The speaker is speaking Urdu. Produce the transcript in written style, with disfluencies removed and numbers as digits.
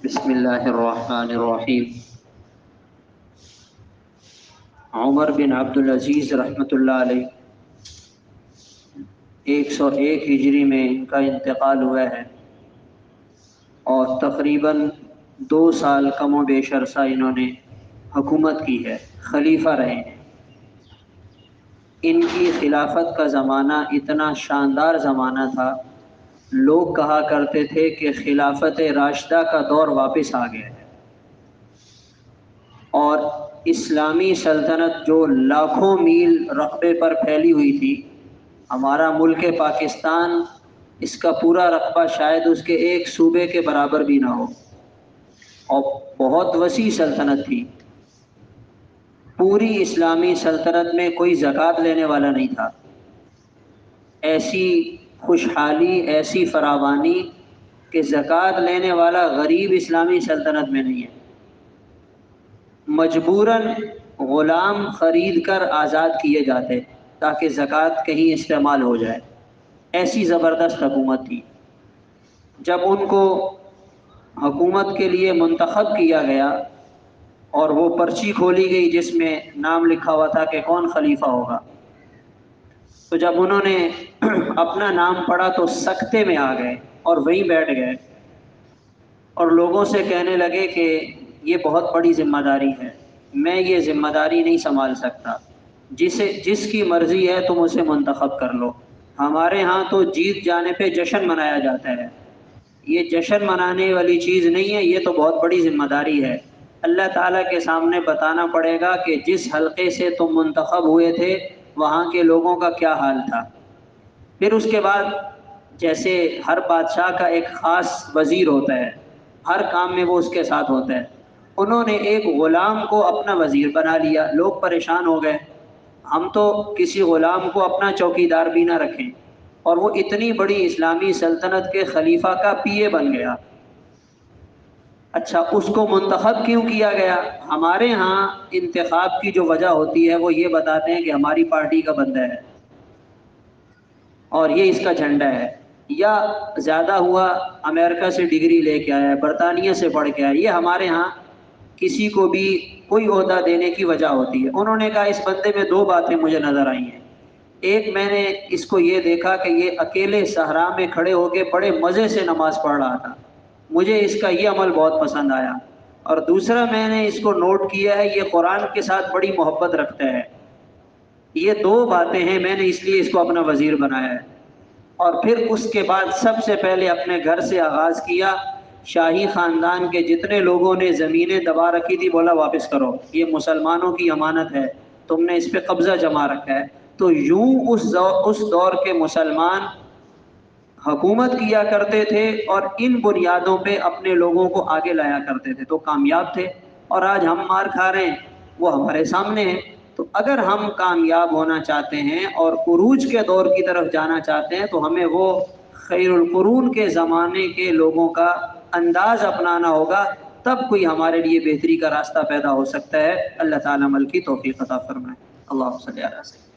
بسم اللہ الرحمن الرحیم۔ عمر بن عبدالعزیز رحمۃ اللہ علیہ 101 ہجری میں ان کا انتقال ہوا ہے اور تقریباً 2 سال کم و بیش عرصہ انہوں نے حکومت کی ہے، خلیفہ رہے ہیں۔ ان کی خلافت کا زمانہ اتنا شاندار زمانہ تھا، لوگ کہا کرتے تھے کہ خلافت راشدہ کا دور واپس آ گیا ہے، اور اسلامی سلطنت جو لاکھوں میل رقبے پر پھیلی ہوئی تھی، ہمارا ملک پاکستان اس کا پورا رقبہ شاید اس کے ایک صوبے کے برابر بھی نہ ہو، اور بہت وسیع سلطنت تھی۔ پوری اسلامی سلطنت میں کوئی زکوٰۃ لینے والا نہیں تھا۔ ایسی خوشحالی، ایسی فراوانی کہ زکوٰۃ لینے والا غریب اسلامی سلطنت میں نہیں ہے۔ مجبوراً غلام خرید کر آزاد کیے جاتے تاکہ زکوٰۃ کہیں استعمال ہو جائے۔ ایسی زبردست حکومت تھی۔ جب ان کو حکومت کے لیے منتخب کیا گیا اور وہ پرچی کھولی گئی جس میں نام لکھا ہوا تھا کہ کون خلیفہ ہوگا، تو جب انہوں نے اپنا نام پڑھا تو سکتے میں آ گئے اور وہیں بیٹھ گئے، اور لوگوں سے کہنے لگے کہ یہ بہت بڑی ذمہ داری ہے، میں یہ ذمہ داری نہیں سنبھال سکتا، جس کی مرضی ہے تم اسے منتخب کر لو۔ ہمارے ہاں تو جیت جانے پہ جشن منایا جاتا ہے، یہ جشن منانے والی چیز نہیں ہے، یہ تو بہت بڑی ذمہ داری ہے۔ اللہ تعالیٰ کے سامنے بتانا پڑے گا کہ جس حلقے سے تم منتخب ہوئے تھے وہاں کے لوگوں کا کیا حال تھا۔ پھر اس کے بعد جیسے ہر بادشاہ کا ایک خاص وزیر ہوتا ہے، ہر کام میں وہ اس کے ساتھ ہوتا ہے، انہوں نے ایک غلام کو اپنا وزیر بنا لیا۔ لوگ پریشان ہو گئے، ہم تو کسی غلام کو اپنا چوکیدار بھی نہ رکھیں، اور وہ اتنی بڑی اسلامی سلطنت کے خلیفہ کا پی اے بن گیا۔ اچھا، اس کو منتخب کیوں کیا گیا؟ ہمارے ہاں انتخاب کی جو وجہ ہوتی ہے وہ یہ بتاتے ہیں کہ ہماری پارٹی کا بندہ ہے اور یہ اس کا جھنڈا ہے، یا زیادہ ہوا امریکہ سے ڈگری لے کے آیا ہے، برطانیہ سے پڑھ کے آیا ہے۔ یہ ہمارے ہاں کسی کو بھی کوئی عہدہ دینے کی وجہ ہوتی ہے۔ انہوں نے کہا اس بندے میں 2 باتیں مجھے نظر آئی ہیں۔ ایک، میں نے اس کو یہ دیکھا کہ یہ اکیلے صحرا میں کھڑے ہو کے بڑے مزے سے نماز پڑھ رہا تھا، مجھے اس کا یہ عمل بہت پسند آیا۔ اور دوسرا، میں نے اس کو نوٹ کیا ہے یہ قرآن کے ساتھ بڑی محبت رکھتا ہے۔ یہ 2 باتیں ہیں، میں نے اس لیے اس کو اپنا وزیر بنایا ہے۔ اور پھر اس کے بعد سب سے پہلے اپنے گھر سے آغاز کیا، شاہی خاندان کے جتنے لوگوں نے زمینیں دبا رکھی تھی بولا واپس کرو، یہ مسلمانوں کی امانت ہے، تم نے اس پہ قبضہ جما رکھا ہے۔ تو یوں اس دور کے مسلمان حکومت کیا کرتے تھے اور ان بنیادوں پہ اپنے لوگوں کو آگے لایا کرتے تھے، تو کامیاب تھے۔ اور آج ہم مار کھا رہے ہیں، وہ ہمارے سامنے ہیں۔ تو اگر ہم کامیاب ہونا چاہتے ہیں اور عروج کے دور کی طرف جانا چاہتے ہیں تو ہمیں وہ خیر القرون کے زمانے کے لوگوں کا انداز اپنانا ہوگا، تب کوئی ہمارے لیے بہتری کا راستہ پیدا ہو سکتا ہے۔ اللہ تعالیٰ عمل کی توفیق عطا فرمائے۔ اللہم صلی علی سیدنا